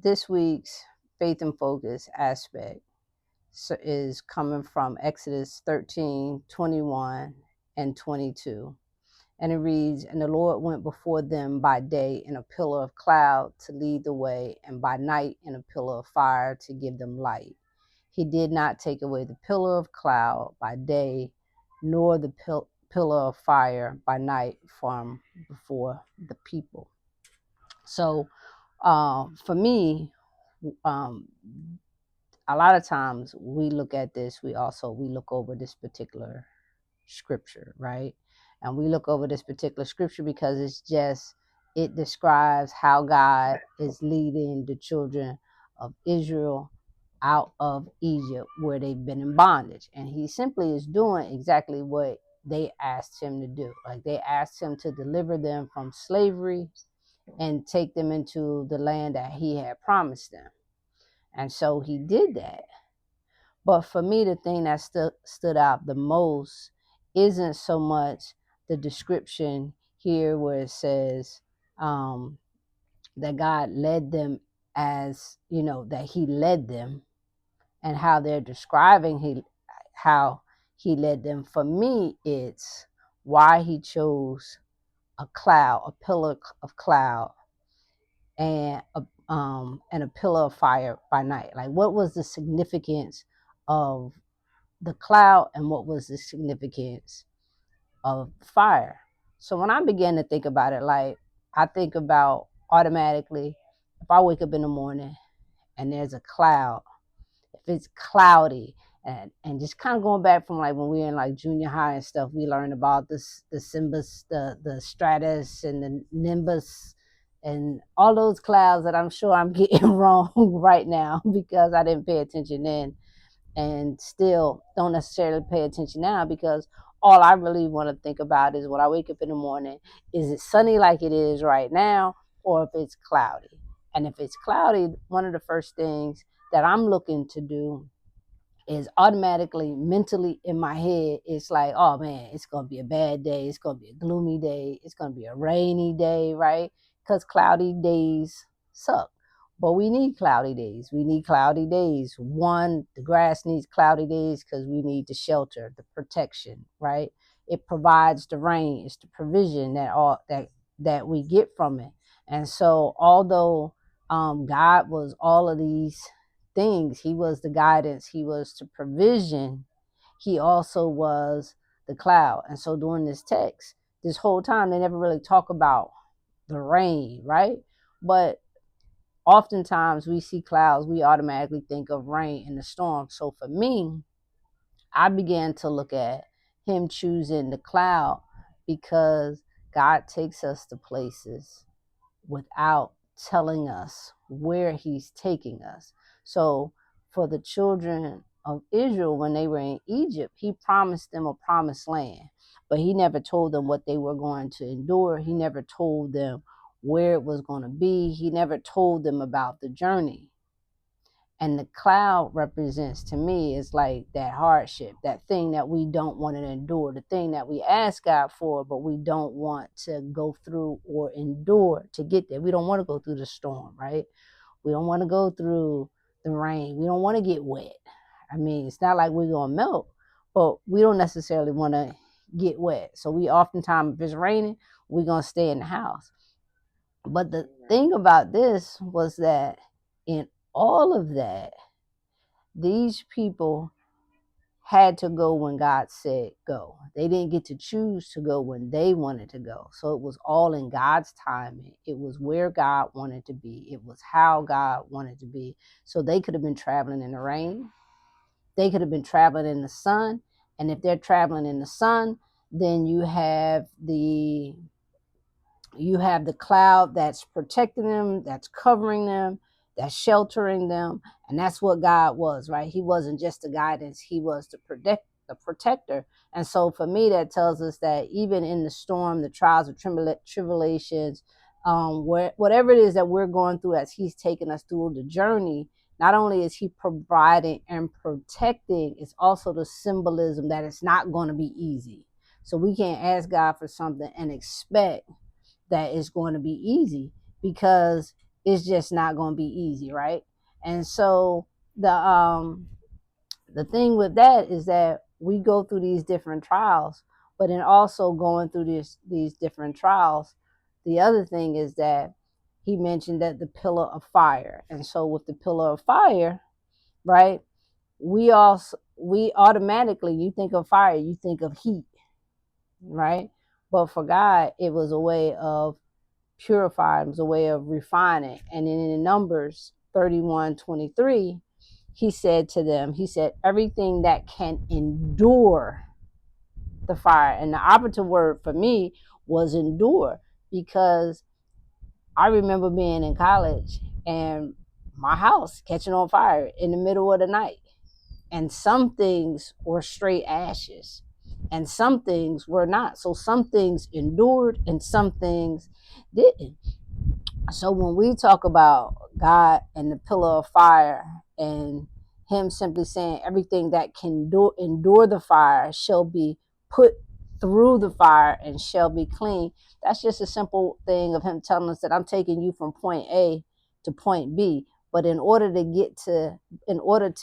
This week's faith and focus aspect is coming from Exodus 13:21 and 22. And it reads, "And the Lord went before them by day in a pillar of cloud to lead the way, and by night in a pillar of fire to give them light. He did not take away the pillar of cloud by day, nor the pillar of fire by night from before the people." So for me, um, a lot of times we look at this, we look over this particular scripture, right? And we look over this particular scripture because it describes how God is leading the children of Israel out of Egypt where they've been in bondage. And he simply is doing exactly what they asked him to do. Like, they asked him to deliver them from slavery and take them into the land that he had promised them. And so he did that. But for me, the thing that stood out the most isn't so much the description here where it says that God led them, as, that he led them, and how they're describing how he led them. For me, it's why he chose a pillar of cloud, and a pillar of fire by night. Like, what was the significance of the cloud, and what was the significance of fire? So when I began to think about it, like, I think about automatically, if I wake up in the morning and there's a cloud, if it's cloudy, and just kind of going back from like when we were in like junior high and stuff, we learned about this, the Simbus, the stratus and the nimbus, and all those clouds that I'm sure I'm getting wrong right now because I didn't pay attention then, and still don't necessarily pay attention now, because all I really want to think about is when I wake up in the morning, is it sunny like it is right now, or if it's cloudy? And if it's cloudy, one of the first things that I'm looking to do is automatically, mentally in my head, it's like, oh man, it's going to be a bad day. It's going to be a gloomy day. It's going to be a rainy day, right? Because cloudy days suck. But we need cloudy days. We need cloudy days. One, the grass needs cloudy days because we need the shelter, the protection, right? It provides the rain. It's the provision that we get from it. And so, although God was all of these things, he was the guidance, he was the provision, he also was the cloud. And so during this text, this whole time, they never really talk about the rain, right? But oftentimes we see clouds, we automatically think of rain and the storm. So for me, I began to look at him choosing the cloud because God takes us to places without telling us where he's taking us. So for the children of Israel, when they were in Egypt, he promised them a promised land, but he never told them what they were going to endure. He never told them where it was going to be. He never told them about the journey. And the cloud represents, to me, is like that hardship, that thing that we don't want to endure, the thing that we ask God for, but we don't want to go through or endure to get there. We don't want to go through the storm, right? We don't want to go through the rain. We don't want to get wet. I mean, it's not like we're going to melt, but we don't necessarily want to get wet. So we oftentimes, if it's raining, we're going to stay in the house. But the thing about this was that in all of that, these people had to go when God said go. They didn't get to choose to go when they wanted to go. So it was all in God's timing. It was where God wanted to be. It was how God wanted to be. So they could have been traveling in the rain. They could have been traveling in the sun. And if they're traveling in the sun, then you have the cloud that's protecting them, that's covering them, that's sheltering them. And that's what God was, right? He wasn't just the guidance, he was the protector. And so for me, that tells us that even in the storm, the trials of tribulations, whatever it is that we're going through as he's taking us through the journey, not only is he providing and protecting, it's also the symbolism that it's not going to be easy. So we can't ask God for something and expect that it's going to be easy, because it's just not going to be easy, right? And so the thing with that is that we go through these different trials, but in also going through these different trials, the other thing is that he mentioned that the pillar of fire. And so with the pillar of fire, right, we automatically, you think of fire, you think of heat, right? But for God, it was a way of purifying, it was a way of refining. And in Numbers 31:23, he said to them, he said, everything that can endure the fire. And the operative word for me was endure, because I remember being in college and my house catching on fire in the middle of the night. And some things were straight ashes and some things were not. So some things endured and some things didn't. So when we talk about God and the pillar of fire, and him simply saying everything that can endure the fire shall be put through the fire and shall be clean, that's just a simple thing of him telling us that I'm taking you from point A to point B. But in order to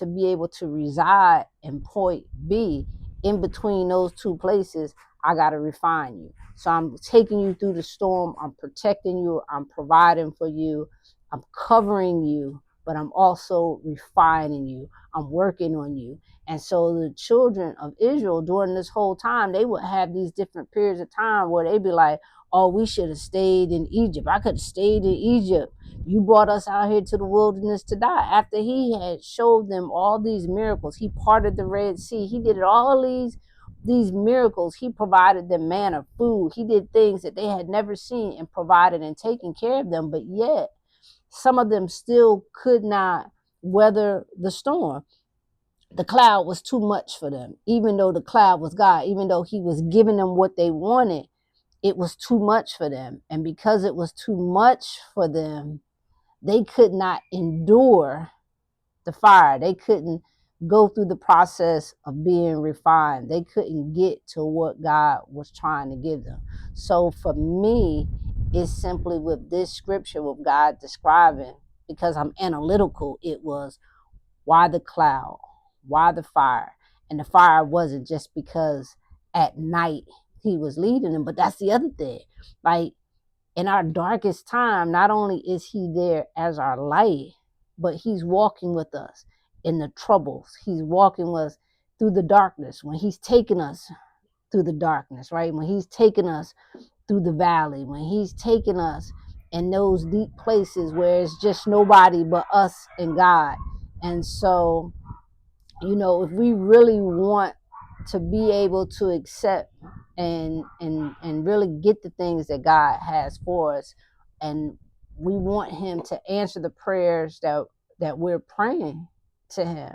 be able to reside in point B, in between those two places, I got to refine you. So I'm taking you through the storm. I'm protecting you. I'm providing for you. I'm covering you, but I'm also refining you. I'm working on you. And so the children of Israel during this whole time, they would have these different periods of time where they'd be like, oh, we should have stayed in Egypt. I could have stayed in Egypt. You brought us out here to the wilderness to die. After he had showed them all these miracles, he parted the Red Sea. He did all these miracles. He provided them manna, food. He did things that they had never seen and provided and taken care of them. But yet, some of them still could not weather the storm. The cloud was too much for them. Even though the cloud was God, even though he was giving them what they wanted, it was too much for them. And because it was too much for them, they could not endure the fire. They couldn't go through the process of being refined. They couldn't get to what God was trying to give them. So for me, it's simply with this scripture, with God describing, because I'm analytical, it was why the cloud, why the fire? And the fire wasn't just because at night he was leading them, but that's the other thing. Like, in our darkest time, not only is he there as our light, but he's walking with us in the troubles. He's walking with us through the darkness, when he's taking us through the darkness, right? When he's taking us through the valley, when he's taking us in those deep places where it's just nobody but us and God. And so, if we really want to be able to accept and really get the things that God has for us, and we want him to answer the prayers that we're praying to him,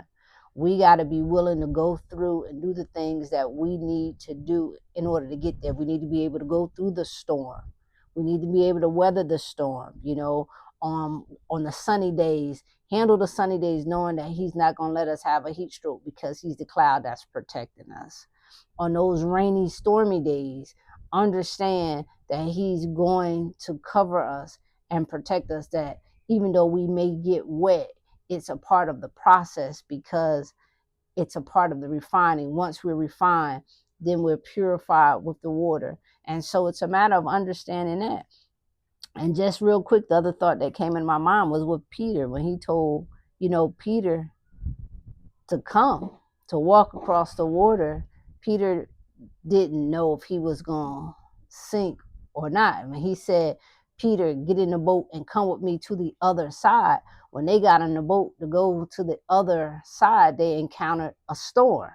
we got to be willing to go through and do the things that we need to do in order to get there. We need to be able to go through the storm. We need to be able to weather the storm, on the sunny days, handle the sunny days, knowing that he's not going to let us have a heat stroke because he's the cloud that's protecting us. On those rainy, stormy days, understand that he's going to cover us and protect us, that even though we may get wet, it's a part of the process, because it's a part of the refining. Once we're refined, then we're purified with the water. And so it's a matter of understanding that. And just real quick, the other thought that came in my mind was with Peter, when he told, Peter to come, to walk across the water. Peter didn't know if he was going to sink or not. I mean, he said, Peter, get in the boat and come with me to the other side. When they got in the boat to go to the other side, they encountered a storm.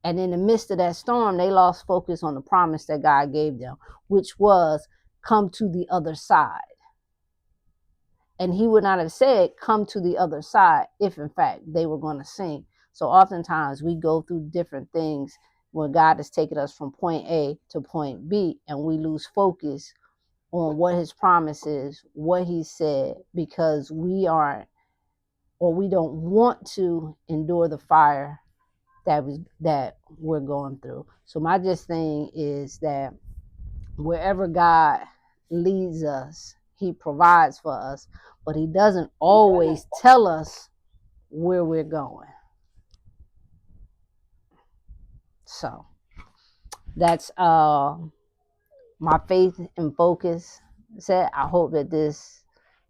And in the midst of that storm, they lost focus on the promise that God gave them, which was, come to the other side. And he would not have said, come to the other side, if in fact they were going to sink. So oftentimes we go through different things where God has taken us from point A to point B, and we lose focus on what his promise is, what he said, because we aren't, or we don't want to endure the fire that we're going through. So my just thing is that wherever God leads us, He provides for us, but he doesn't always tell us where we're going. So that's my faith and focus set. I hope that this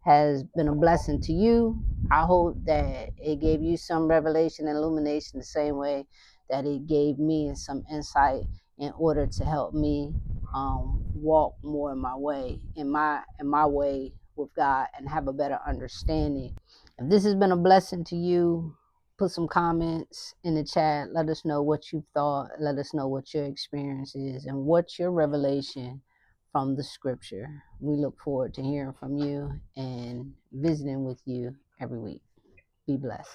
has been a blessing to you. I hope that it gave you some revelation and illumination the same way that it gave me some insight in order to help me walk more in my way, in my way with God, and have a better understanding. If this has been a blessing to you, put some comments in the chat. Let us know what you thought. Let us know what your experience is and what's your revelation from the scripture. We look forward to hearing from you and visiting with you every week. Be blessed.